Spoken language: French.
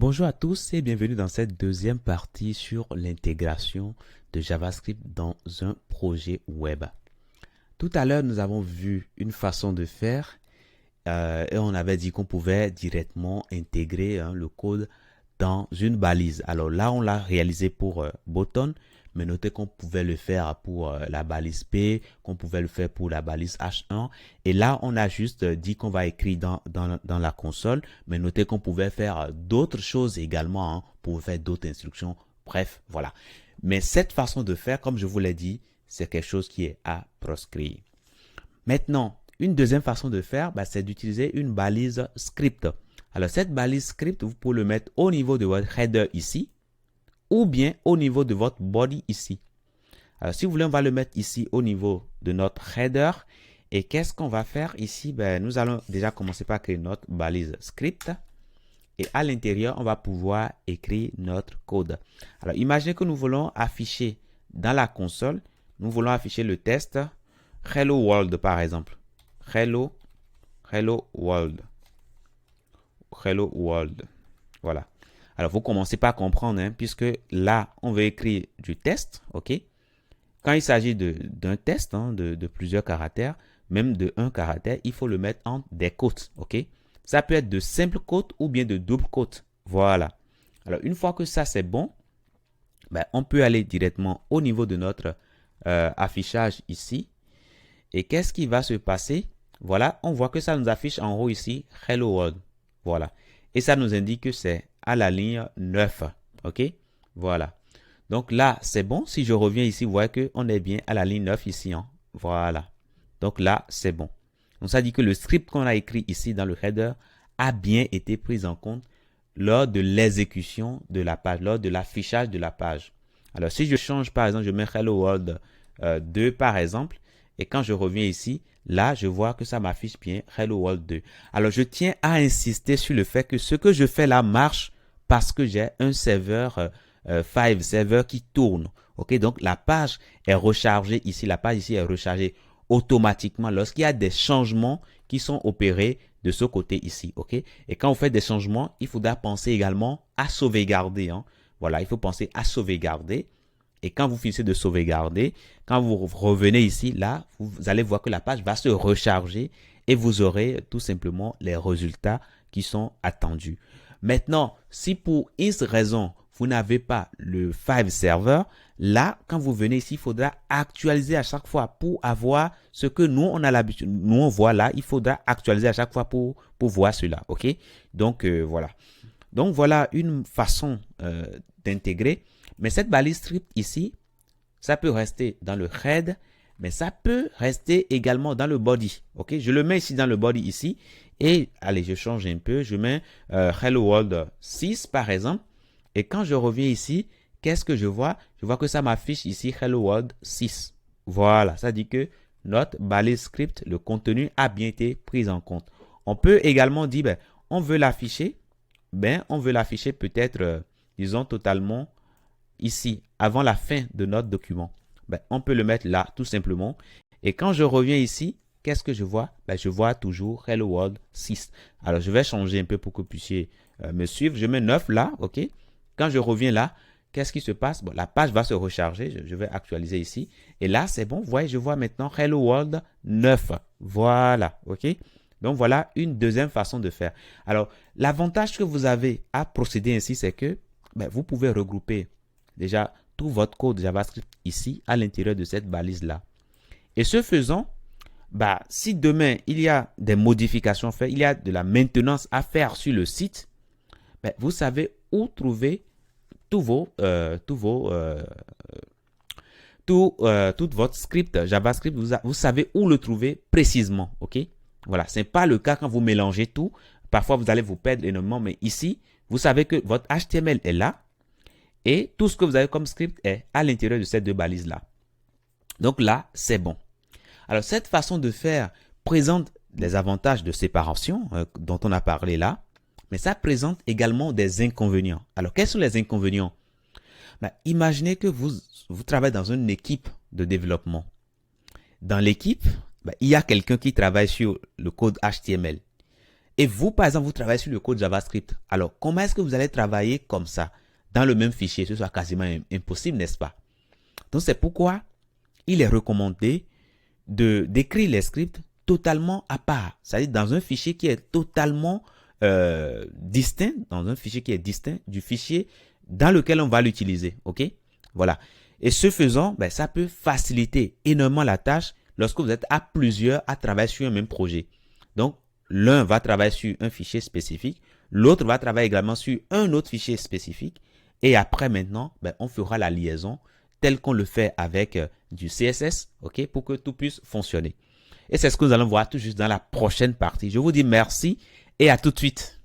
Bonjour à tous et bienvenue dans cette deuxième partie sur l'intégration de JavaScript dans un projet web. Tout à l'heure, nous avons vu une façon de faire et on avait dit qu'on pouvait directement intégrer le code dans une balise. Alors là, on l'a réalisé pour Button, mais notez qu'on pouvait le faire pour la balise P, qu'on pouvait le faire pour la balise H1. Et là, on a juste dit qu'on va écrire dans la console, mais notez qu'on pouvait faire d'autres choses également, pour faire d'autres instructions. Bref, voilà. Mais cette façon de faire, comme je vous l'ai dit, c'est quelque chose qui est à proscrire. Maintenant, une deuxième façon de faire, c'est d'utiliser une balise script. Alors, cette balise script, vous pouvez le mettre au niveau de votre header ici, ou bien au niveau de votre body ici. Alors, si vous voulez, on va le mettre ici au niveau de notre header. Et qu'est-ce qu'on va faire ici? Nous allons déjà commencer par créer notre balise script. Et à l'intérieur, on va pouvoir écrire notre code. Alors, imaginez que nous voulons afficher dans la console, nous voulons afficher le test Hello World, par exemple. Hello World. Hello World. Voilà. Alors, vous commencez par comprendre, puisque là, on veut écrire du test, ok? Quand il s'agit d'un test, de plusieurs caractères, même de un caractère, il faut le mettre en des quotes, ok? Ça peut être de simples quotes ou bien de doubles quotes. Voilà. Alors, une fois que ça, c'est bon, on peut aller directement au niveau de notre affichage ici. Et qu'est-ce qui va se passer? Voilà, on voit que ça nous affiche en haut ici, Hello World. Voilà. Et ça nous indique que c'est à la ligne 9. OK? Voilà. Donc là, c'est bon. Si je reviens ici, vous voyez qu'on est bien à la ligne 9 ici. Voilà. Donc là, c'est bon. Donc ça dit que le script qu'on a écrit ici dans le header a bien été pris en compte lors de l'exécution de la page, lors de l'affichage de la page. Alors si je change, par exemple, je mets Hello World 2 par exemple, et quand je reviens ici, là, je vois que ça m'affiche bien Hello World 2. Alors, je tiens à insister sur le fait que ce que je fais là marche parce que j'ai un serveur Five serveur qui tourne. OK, donc la page est rechargée ici. La page ici est rechargée automatiquement lorsqu'il y a des changements qui sont opérés de ce côté ici. OK, et quand vous faites des changements, il faudra penser également à sauvegarder. Voilà, il faut penser à sauvegarder. Et quand vous finissez de sauvegarder, quand vous revenez ici, là, vous allez voir que la page va se recharger et vous aurez tout simplement les résultats qui sont attendus. Maintenant, si pour X raison, vous n'avez pas le Five Server, là, quand vous venez ici, il faudra actualiser à chaque fois pour avoir ce que nous, on a l'habitude, nous, on voit là, il faudra actualiser à chaque fois pour voir cela. OK? Donc, voilà. Donc, voilà une façon d'intégrer. Mais cette balise script ici, ça peut rester dans le head, mais ça peut rester également dans le body. Ok, je le mets ici dans le body ici. Et allez, je change un peu. Je mets Hello World 6 par exemple. Et quand je reviens ici, qu'est-ce que je vois? Je vois que ça m'affiche ici Hello World 6. Voilà, ça dit que notre balise script, le contenu a bien été pris en compte. On peut également dire, on veut l'afficher. On veut l'afficher peut-être, disons, totalement ici, avant la fin de notre document. On peut le mettre là, tout simplement. Et quand je reviens ici, qu'est-ce que je vois? Je vois toujours Hello World 6. Alors, je vais changer un peu pour que vous puissiez me suivre. Je mets 9 là, OK? Quand je reviens là, qu'est-ce qui se passe? La page va se recharger. Je vais actualiser ici. Et là, c'est bon. Vous voyez, je vois maintenant Hello World 9. Voilà, OK? Donc, voilà une deuxième façon de faire. Alors, l'avantage que vous avez à procéder ainsi, c'est que vous pouvez regrouper déjà tout votre code JavaScript ici à l'intérieur de cette balise-là. Et ce faisant, si demain il y a des modifications à faire, il y a de la maintenance à faire sur le site, vous savez où trouver tout votre script JavaScript, vous savez où le trouver précisément. OK? Voilà, ce n'est pas le cas quand vous mélangez tout. Parfois, vous allez vous perdre énormément, mais ici, vous savez que votre HTML est là. Et tout ce que vous avez comme script est à l'intérieur de ces deux balises-là. Donc là, c'est bon. Alors, cette façon de faire présente les avantages de séparation dont on a parlé là, mais ça présente également des inconvénients. Alors, quels sont les inconvénients? Imaginez que vous travaillez dans une équipe de développement. Dans l'équipe, il y a quelqu'un qui travaille sur le code HTML. Et vous, par exemple, vous travaillez sur le code JavaScript. Alors, comment est-ce que vous allez travailler comme ça dans le même fichier? Ce soit quasiment impossible, n'est-ce pas? Donc, c'est pourquoi il est recommandé d'écrire les scripts totalement à part. C'est-à-dire dans un fichier qui est totalement distinct, dans un fichier qui est distinct du fichier dans lequel on va l'utiliser. OK? Voilà. Et ce faisant, ben, ça peut faciliter énormément la tâche lorsque vous êtes à plusieurs à travailler sur un même projet. Donc, l'un va travailler sur un fichier spécifique, l'autre va travailler également sur un autre fichier spécifique. Et après, maintenant, ben, on fera la liaison tel qu'on le fait avec du CSS, OK, pour que tout puisse fonctionner. Et c'est ce que nous allons voir tout juste dans la prochaine partie. Je vous dis merci et à tout de suite.